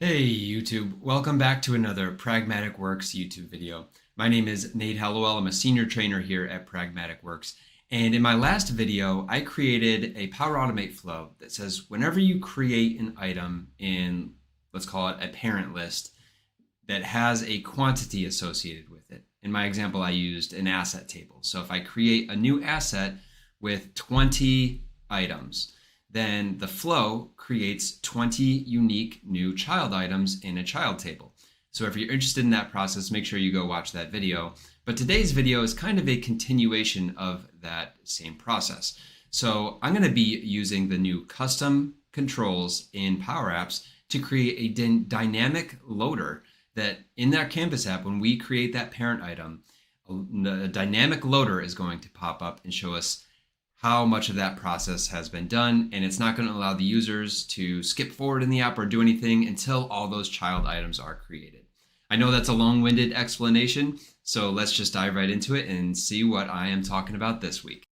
Hey YouTube, welcome back to another Pragmatic Works YouTube video. My name is Nate Hallowell. I'm a senior trainer here at Pragmatic Works. And in my last video, I created a Power Automate flow that says whenever you create an item in, let's call it a parent list that has a quantity associated with it. In my example, I used an asset table. So if I create a new asset with 20 items, then the flow creates 20 unique new child items in a child table. So if you're interested in that process, make sure you go watch that video. But today's video is kind of a continuation of that same process. So I'm going to be using the new custom controls in Power Apps to create a dynamic loader that in that Canvas app, when we create that parent item, a dynamic loader is going to pop up and show us how much of that process has been done, and it's not going to allow the users to skip forward in the app or do anything until all those child items are created. I know that's a long-winded explanation, so let's just dive right into it and see what I am talking about this week.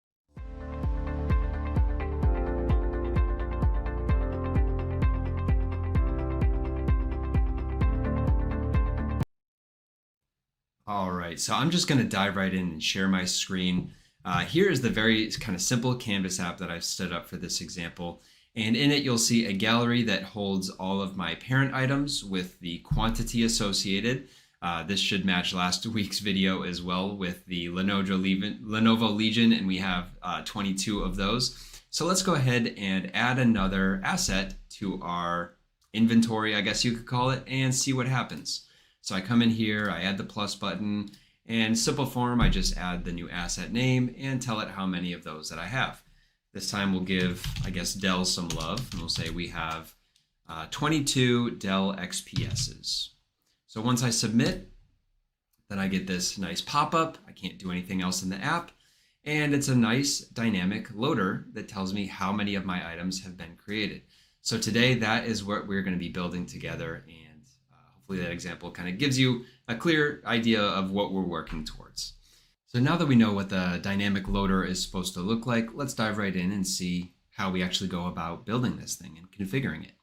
All right, so I'm just going to dive right in and share my screen. Here is the very kind of simple Canvas app that I've stood up for this example. And in it, you'll see a gallery that holds all of my parent items with the quantity associated. This should match last week's video as well with the Lenovo Legion, and we have 22 of those. So let's go ahead and add another asset to our inventory, I guess you could call it, and see what happens. So I come in here, I add the plus button, and simple form, I just add the new asset name and tell it how many of those that I have. This time we'll give, I guess, Dell some love, and we'll say we have 22 Dell XPSs. So once I submit, then I get this nice pop-up. I can't do anything else in the app, and it's a nice dynamic loader that tells me how many of my items have been created. So today, that is what we're going to be building together, and hopefully that example kind of gives you a clear idea of what we're working towards. So now that we know what the dynamic loader is supposed to look like, let's dive right in and see how we actually go about building this thing and configuring it.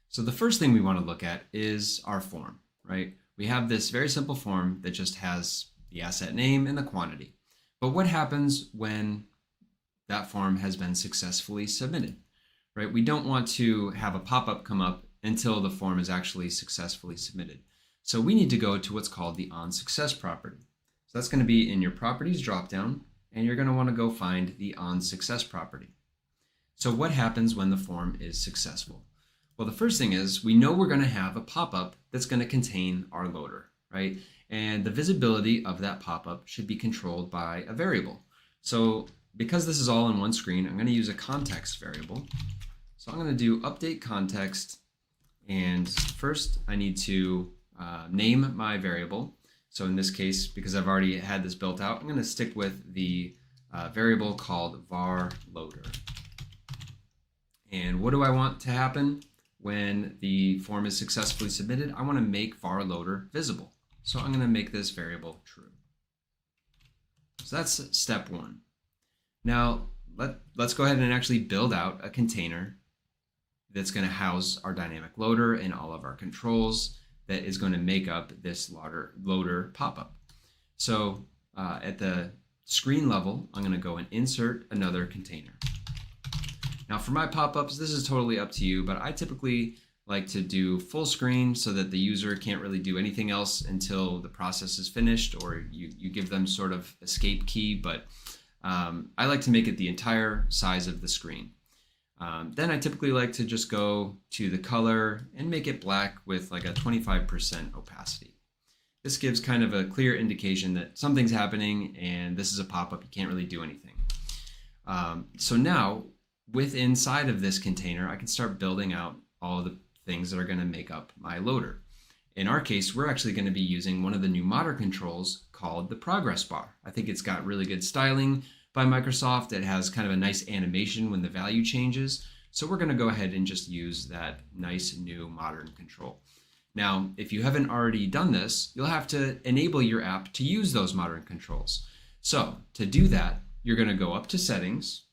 So the first thing we want to look at is our form, right? We have this very simple form that just has the asset name and the quantity. But what happens when that form has been successfully submitted, right? We don't want to have a pop-up come up until the form is actually successfully submitted. So we need to go to what's called the onSuccess property. So that's going to be in your properties dropdown, and you're going to want to go find the onSuccess property. So what happens when the form is successful? Well, the first thing is we know we're going to have a pop-up that's going to contain our loader, right? And the visibility of that pop-up should be controlled by a variable. So because this is all in one screen, I'm going to use a context variable. So I'm going to do update context. And first I need to name my variable. So in this case, because I've already had this built out, I'm going to stick with the variable called var loader. And what do I want to happen when the form is successfully submitted? I want to make var loader visible. So I'm going to make this variable true. So that's step one. Now let's go ahead and actually build out a container that's going to house our dynamic loader and all of our controls that is going to make up this loader pop-up. So at the screen level, I'm going to go and insert another container. Now for my pop-ups, this is totally up to you, but I typically like to do full screen so that the user can't really do anything else until the process is finished, or you give them sort of escape key, but I like to make it the entire size of the screen. Then I typically like to just go to the color and make it black with like a 25% opacity. This gives kind of a clear indication that something's happening and this is a pop-up, you can't really do anything. So now, inside of this container, I can start building out all the things that are going to make up my loader. In our case, we're actually going to be using one of the new modern controls called the progress bar. I think it's got really good styling by Microsoft. It has kind of a nice animation when the value changes. So we're going to go ahead and just use that nice new modern control. Now, if you haven't already done this, you'll have to enable your app to use those modern controls. So to do that, you're going to go up to settings,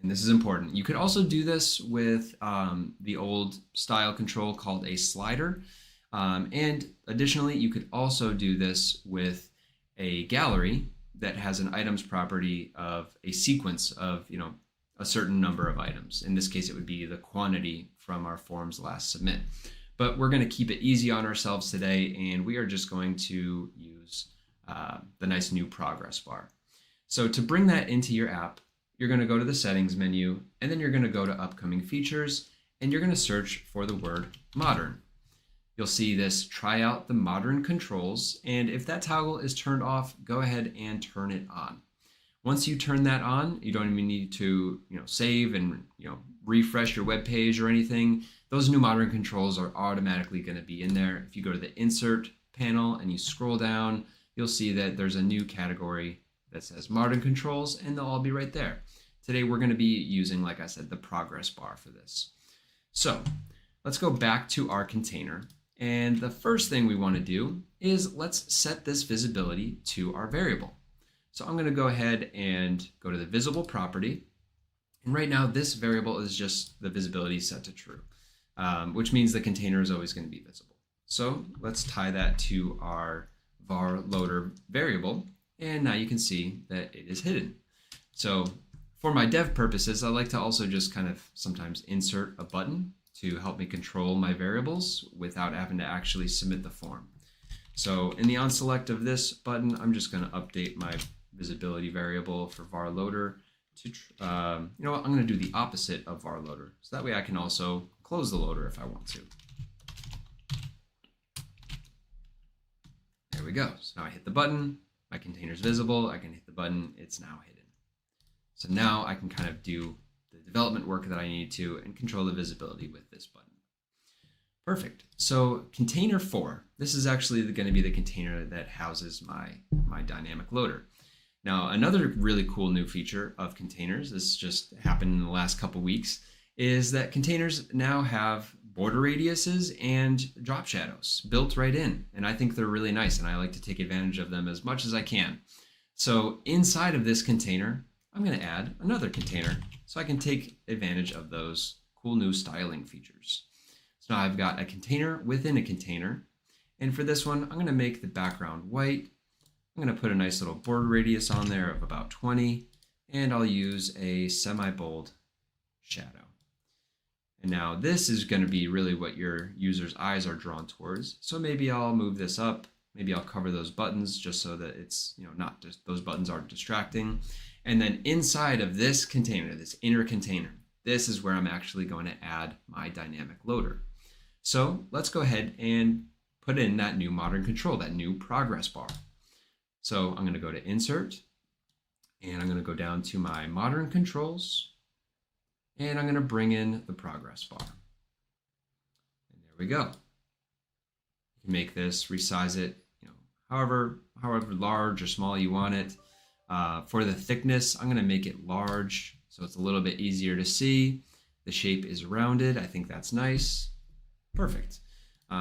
And this is important. You could also do this with the old style control called a slider. And additionally, you could also do this with a gallery that has an items property of a sequence of, a certain number of items. In this case, it would be the quantity from our form's last submit. But we're going to keep it easy on ourselves today, and we are just going to use the nice new progress bar. So to bring that into your app, you're going to go to the settings menu, and then you're going to go to upcoming features, and you're going to search for the word modern. You'll see this try out the modern controls, and if that toggle is turned off, go ahead and turn it on. Once you turn that on, you don't even need to save and refresh your web page or anything. Those new modern controls are automatically going to be in there. If you go to the insert panel and you scroll down, you'll see that there's a new category that says modern controls, and they'll all be right there. Today we're going to be using, like I said, the progress bar for this. So let's go back to our container. And the first thing we want to do is let's set this visibility to our variable. So I'm going to go ahead and go to the visible property. And right now this variable is just the visibility set to true, which means the container is always going to be visible. So let's tie that to our var loader variable. And now you can see that it is hidden. So for my dev purposes, I like to also just kind of sometimes insert a button to help me control my variables without having to actually submit the form. So in the onSelect of this button, I'm just going to update my visibility variable for var loader to, I'm going to do the opposite of var loader. So that way I can also close the loader if I want to. There we go. So now I hit the button, my container is visible, I can hit the button, it's now hidden. So now I can kind of do the development work that I need to and control the visibility with this button. Perfect. So container 4, this is actually going to be the container that houses my dynamic loader. Now, another really cool new feature of containers, this just happened in the last couple weeks, is that containers now have border radiuses and drop shadows built right in. And I think they're really nice, and I like to take advantage of them as much as I can. So inside of this container, I'm going to add another container so I can take advantage of those cool new styling features. So now I've got a container within a container. And for this one, I'm going to make the background white. I'm going to put a nice little border radius on there of about 20, and I'll use a semi-bold shadow. And now this is going to be really what your user's eyes are drawn towards. So maybe I'll move this up. Maybe I'll cover those buttons just so that it's, not just those buttons aren't distracting. And then inside of this container, this inner container, this is where I'm actually going to add my dynamic loader. So let's go ahead and put in that new modern control, that new progress bar. So I'm going to go to Insert, and I'm going to go down to my modern controls, and I'm going to bring in the progress bar. And there we go. You can make this, resize it, however large or small you want it. For the thickness, I'm going to make it large so it's a little bit easier to see. The shape is rounded. I think that's nice. Perfect.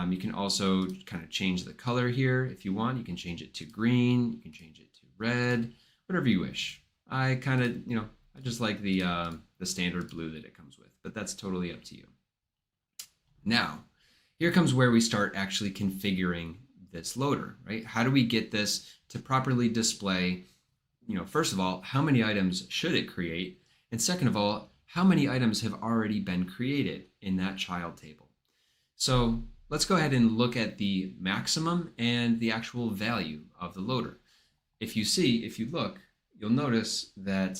You can also kind of change the color here if you want. You can change it to green. You can change it to red, whatever you wish. I kind of, I just like the standard blue that it comes with, but that's totally up to you. Now, here comes where we start actually configuring this loader, right? How do we get this to properly display, first of all, how many items should it create? And second of all, how many items have already been created in that child table? So let's go ahead and look at the maximum and the actual value of the loader. If you look, you'll notice that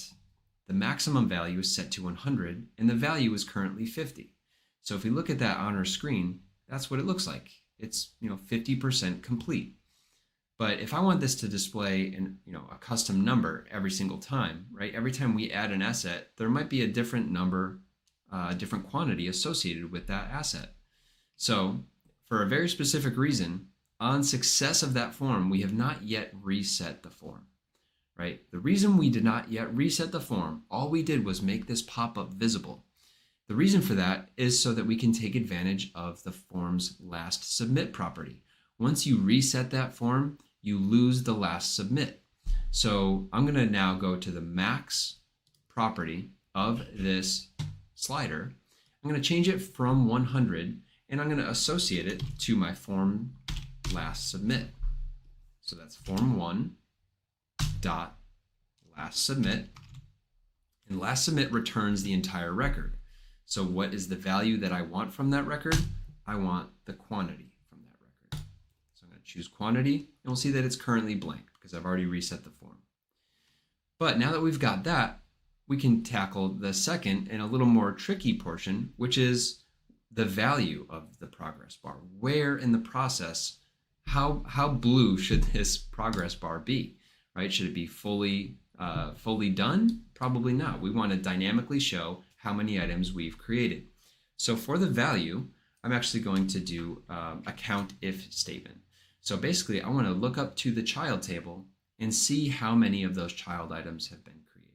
the maximum value is set to 100 and the value is currently 50. So if we look at that on our screen, that's what it looks like. It's 50% complete. But if I want this to display a custom number every single time, right? Every time we add an asset, there might be a different number, a different quantity associated with that asset. So for a very specific reason, on success of that form, we have not yet reset the form, right? The reason we did not yet reset the form, all we did was make this pop-up visible. The reason for that is so that we can take advantage of the form's last submit property. Once you reset that form, you lose the last submit. So I'm going to now go to the max property, of this slider, I'm going to change it from 100 and I'm going to associate it to my form last submit. So that's form 1 dot last submit, and last submit returns the entire record. So what is the value that I want from that record? I want the quantity from that record. So I'm going to choose quantity, and we'll see that it's currently blank because I've already reset the form. But now that we've got that, we can tackle the second and a little more tricky portion, which is the value of the progress bar. Where in the process, how blue should this progress bar be, right? Should it be fully done? Probably not. We want to dynamically show how many items we've created. So for the value, I'm actually going to do a count if statement. So basically, I want to look up to the child table and see how many of those child items have been created.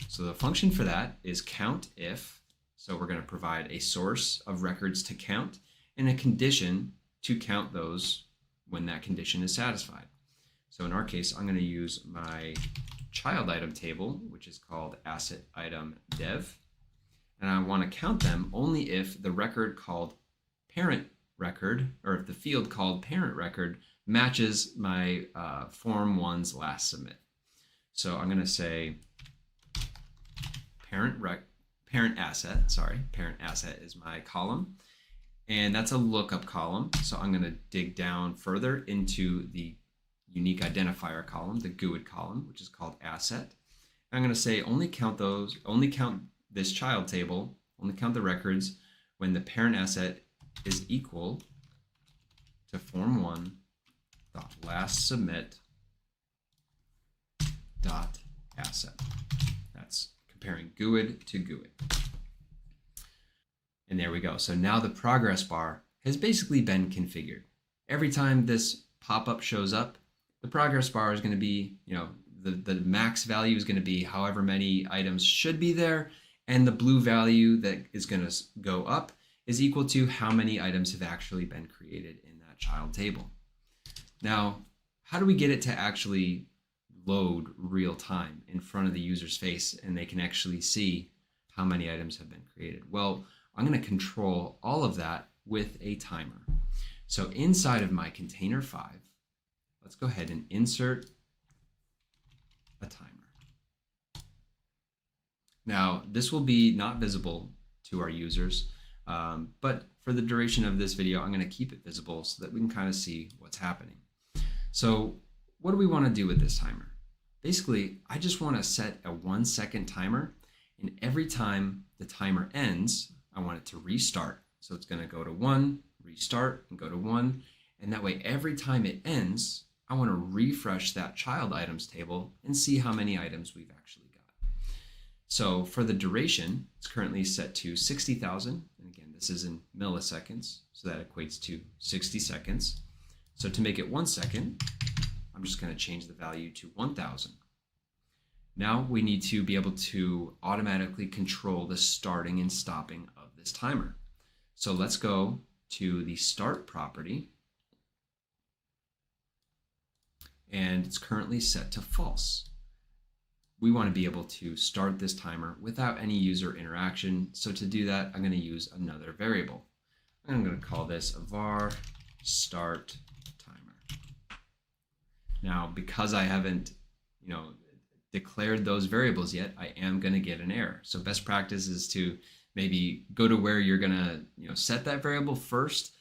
So the function for that is count if. So we're going to provide a source of records to count and a condition to count those when that condition is satisfied. So in our case, I'm going to use my child item table, which is called asset item dev. And I want to count them only if the record called parent record, or if the field called parent record matches my form 1's last submit. So I'm going to say parent asset is my column, and that's a lookup column. So I'm going to dig down further into the unique identifier column, the GUID column, which is called asset. I'm going to say only count this child table, only count the records when the parent asset is equal to form 1 dot last submit dot asset. That's comparing GUID to GUID. And there we go. So now the progress bar has basically been configured. Every time this pop-up shows up, the progress bar is going to be, the max value is going to be however many items should be there, and the blue value that is going to go up is equal to how many items have actually been created in that child table. Now, how do we get it to actually load real time in front of the user's face and they can actually see how many items have been created? Well, I'm going to control all of that with a timer. So inside of my container 5, let's go ahead and insert a timer. Now, this will be not visible to our users, but for the duration of this video, I'm going to keep it visible so that we can kind of see what's happening. So what do we want to do with this timer? Basically, I just want to set a 1-second timer, and every time the timer ends, I want it to restart. So it's going to go to 1, restart, and go to 1, and that way every time it ends, I want to refresh that child items table and see how many items we've actually got. So for the duration, it's currently set to 60,000. And again, this is in milliseconds, so that equates to 60 seconds. So to make it 1 second, I'm just going to change the value to 1,000. Now we need to be able to automatically control the starting and stopping of this timer. So let's go to the start property, and it's currently set to false. We want to be able to start this timer without any user interaction. So to do that, I'm going to use another variable. I'm going to call this var start timer. Now, because I haven't, declared those variables yet, I am going to get an error. So best practice is to maybe go to where you're going to, set that variable first.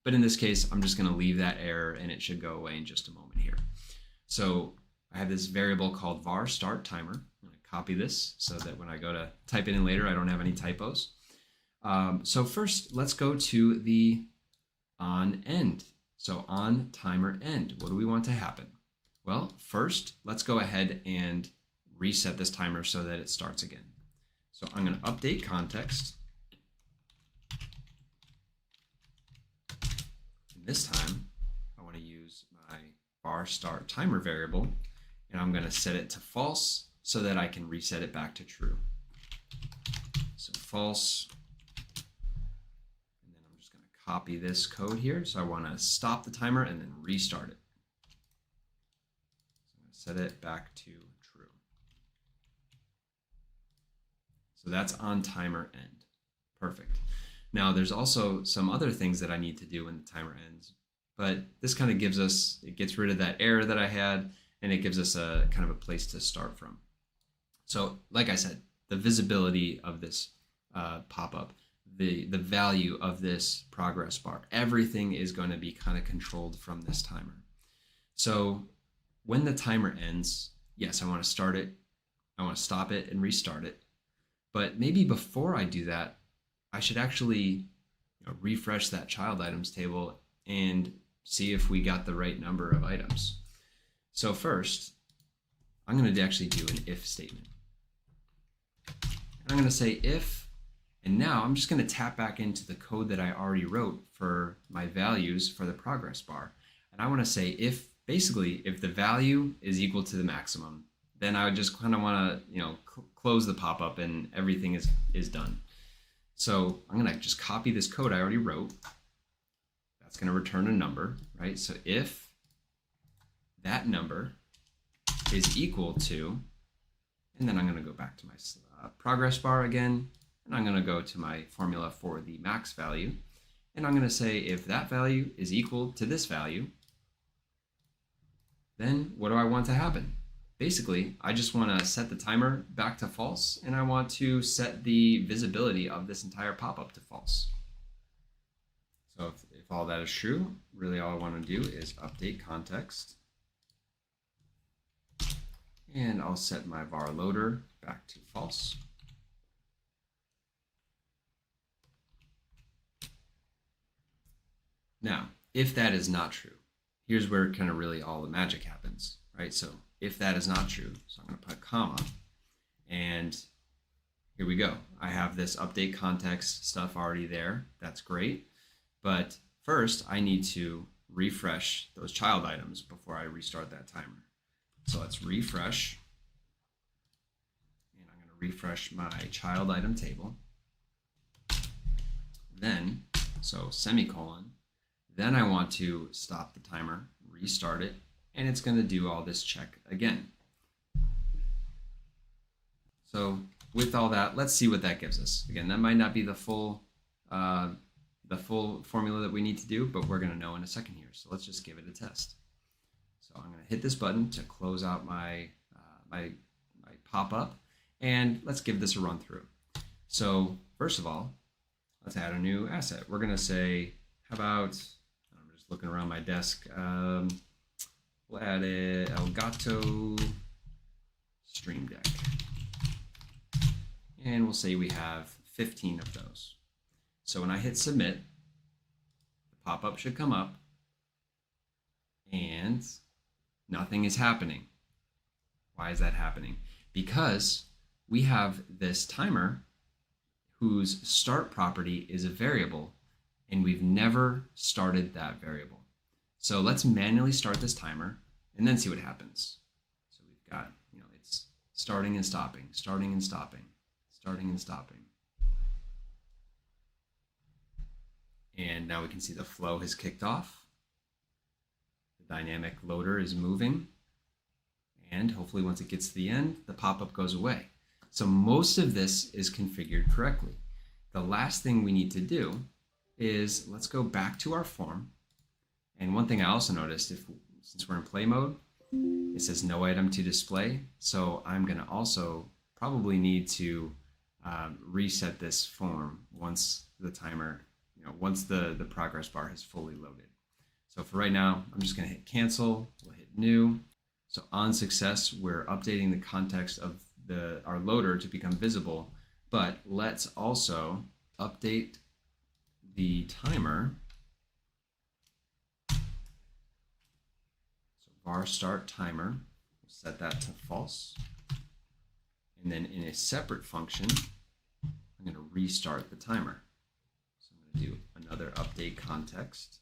But in this case, I'm just going to leave that error and it should go away in just a moment here. So I have this variable called var start timer. I'm going to copy this so that when I go to type it in later, I don't have any typos. So first, let's go to the on end. So on timer end, what do we want to happen? Well, first, let's go ahead and reset this timer so that it starts again. So I'm going to update context. And this time, I want to use my var start timer variable, and I'm going to set it to false so that I can reset it back to true. So false. And then I'm just going to copy this code here. So I want to stop the timer and then restart it. So I'm going to set it back to true. So that's on timer end. Perfect. Now there's also some other things that I need to do when the timer ends, but this kind of gives us, it gets rid of that error that I had, and it gives us a kind of a place to start from. So like I said, the visibility of this pop-up, the value of this progress bar, everything is going to be kind of controlled from this timer. So when the timer ends, yes, I want to start it, I want to stop it and restart it. But maybe before I do that, I should actually refresh that child items table and see if we got the right number of items. So first, I'm going to actually do an if statement. And I'm going to say if, and now I'm just going to tap back into the code that I already wrote for my values for the progress bar. And I want to say if, basically, if the value is equal to the maximum, then I would just kind of want to, close the pop-up and everything is done. So I'm going to just copy this code I already wrote. That's going to return a number, right? So if that number is equal to, and then I'm going to go back to my progress bar again, and I'm going to go to my formula for the max value, and I'm going to say if that value is equal to this value, then what do I want to happen? Basically, I just want to set the timer back to false, and I want to set the visibility of this entire pop-up to false. So if all that is true, really all I want to do is update context. And I'll set my var loader back to false. Now, if that is not true, here's where kind of really all the magic happens, right? So if that is not true, so I'm going to put a comma, and here we go. I have this update context stuff already there. That's great. But first, I need to refresh those child items before I restart that timer. So let's refresh, and I'm going to refresh my child item table. Then, so semicolon, then I want to stop the timer, restart it, and it's going to do all this check again. So with all that, let's see what that gives us. Again, that might not be the full formula that we need to do, but we're going to know in a second here. So let's just give it a test. So I'm going to hit this button to close out my my pop-up, and let's give this a run through. So first of all, let's add a new asset. We're going to say, how about, I'm just looking around my desk, we'll add a Elgato Stream Deck. And we'll say we have 15 of those. So when I hit submit, the pop-up should come up and nothing is happening. Why is that happening? Because we have this timer whose start property is a variable, and we've never started that variable. So let's manually start this timer and then see what happens. So we've got, it's starting and stopping, starting and stopping, starting and stopping. And now we can see the flow has kicked off. The dynamic loader is moving. And hopefully once it gets to the end, the pop-up goes away. So most of this is configured correctly. The last thing we need to do is let's go back to our form. And one thing I also noticed, since we're in play mode, it says no item to display. So I'm going to also probably need to reset this form once the timer, once the progress bar has fully loaded. So for right now, I'm just going to hit cancel. We'll hit new. So on success, we're updating the context of our loader to become visible, but let's also update the timer. So var start timer, we'll set that to false. And then in a separate function, I'm going to restart the timer. So I'm going to do another update context.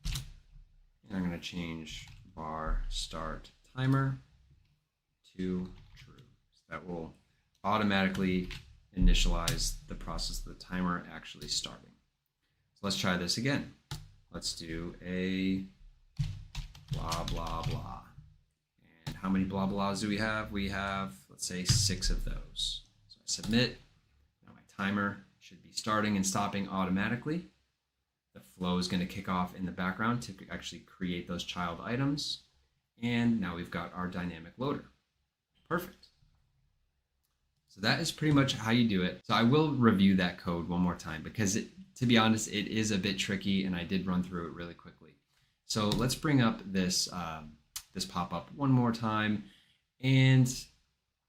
And I'm going to change var start timer to true. So that will automatically initialize the process of the timer actually starting. So let's try this again. Let's do a blah, blah, blah. And how many blah, blahs do we have? We have, let's say, 6 of those. submit. Now my timer should be starting and stopping automatically. The flow is going to kick off in the background to actually create those child items. And now we've got our dynamic loader. Perfect. So that is pretty much how you do it. So I will review that code one more time because to be honest, it is a bit tricky and I did run through it really quickly. So let's bring up this, this pop-up one more time. And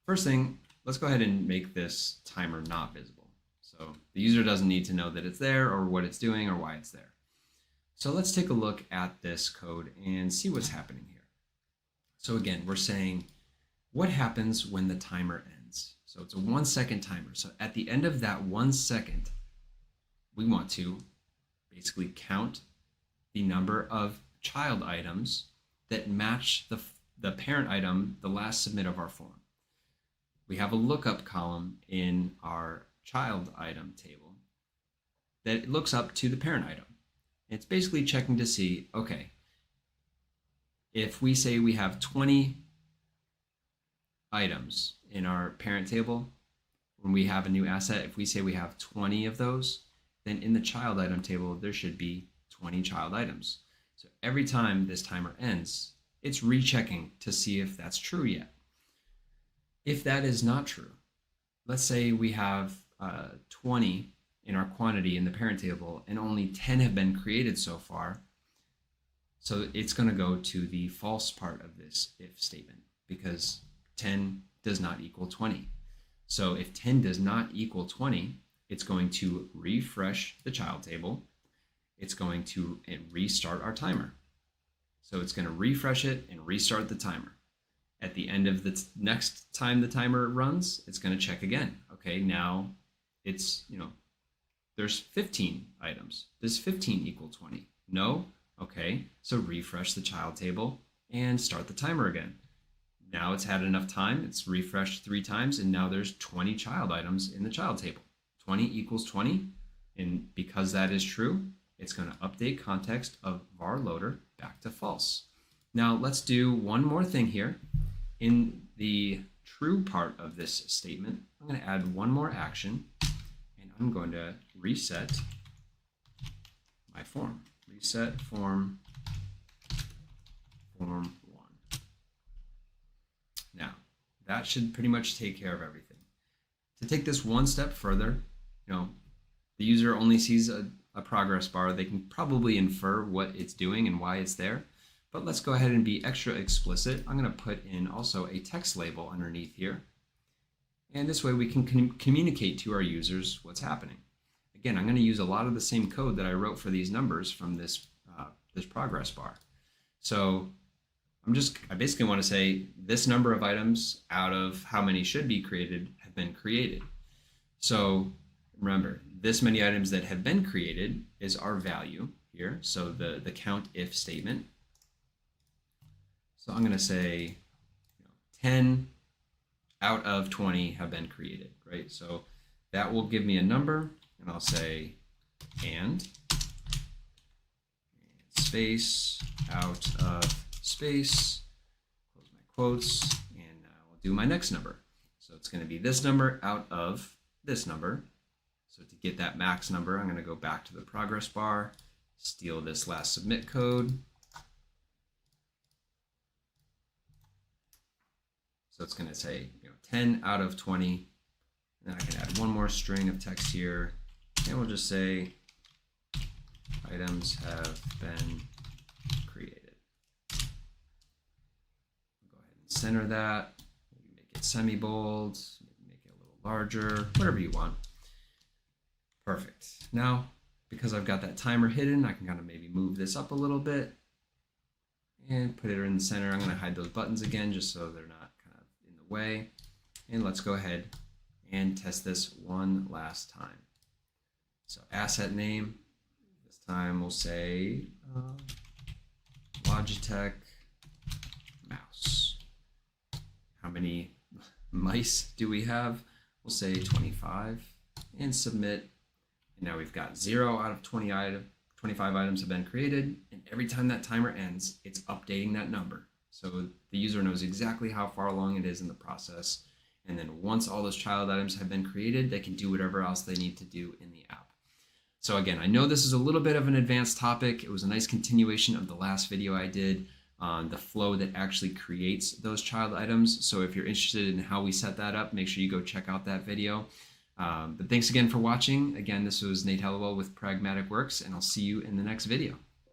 first thing, let's go ahead and make this timer not visible. So the user doesn't need to know that it's there or what it's doing or why it's there. So let's take a look at this code and see what's happening here. So again, we're saying what happens when the timer ends. So it's a 1 second timer. So at the end of that 1 second, we want to basically count the number of child items that match the parent item, the last submit of our form. We have a lookup column in our child item table that looks up to the parent item. It's basically checking to see, okay, if we say we have 20 items in our parent table, when we have a new asset, if we say we have 20 of those, then in the child item table, there should be 20 child items. So every time this timer ends, it's rechecking to see if that's true yet. If that is not true, let's say we have 20 in our quantity in the parent table and only 10 have been created so far. So it's going to go to the false part of this if statement because 10 does not equal 20. So if 10 does not equal 20, it's going to refresh the child table. It's going to restart our timer. So it's going to refresh it and restart the timer. At the end of the next time the timer runs, it's going to check again. Okay, now it's, there's 15 items. Does 15 equal 20? No? Okay, so refresh the child table and start the timer again. Now it's had enough time, it's refreshed 3 times, and now there's 20 child items in the child table. 20 equals 20, and because that is true, it's going to update context of var loader back to false. Now let's do one more thing here. In the true part of this statement, I'm going to add one more action, and I'm going to reset my form. Reset form 1. Now, that should pretty much take care of everything. To take this one step further, the user only sees a progress bar. They can probably infer what it's doing and why it's there. But let's go ahead and be extra explicit. I'm going to put in also a text label underneath here. And this way we can communicate to our users what's happening. Again, I'm going to use a lot of the same code that I wrote for these numbers from this progress bar. So I basically want to say this number of items out of how many should be created have been created. So remember, this many items that have been created is our value here. So the count if statement. So I'm going to say 10 out of 20 have been created, right? So that will give me a number, and I'll say and space out of space, close my quotes, and I'll do my next number. So it's going to be this number out of this number. So to get that max number, I'm going to go back to the progress bar, steal this last submit code. So it's going to say 10 out of 20. And I can add one more string of text here, and we'll just say items have been created. Go ahead and center that. Maybe make it semi-bold, maybe make it a little larger, whatever you want. Perfect. Now, because I've got that timer hidden, I can kind of maybe move this up a little bit and put it in the center. I'm going to hide those buttons again just so they're not kind of in the way. And let's go ahead and test this one last time. So asset name, this time we'll say Logitech mouse. How many mice do we have? We'll say 25 and submit. And now we've got 0 out of 25 items have been created. And every time that timer ends, it's updating that number. So the user knows exactly how far along it is in the process. And then once all those child items have been created, they can do whatever else they need to do in the app. So again, I know this is a little bit of an advanced topic. It was a nice continuation of the last video I did on the flow that actually creates those child items. So if you're interested in how we set that up, make sure you go check out that video. But thanks again for watching. Again, this was Nate Hallowell with Pragmatic Works, and I'll see you in the next video.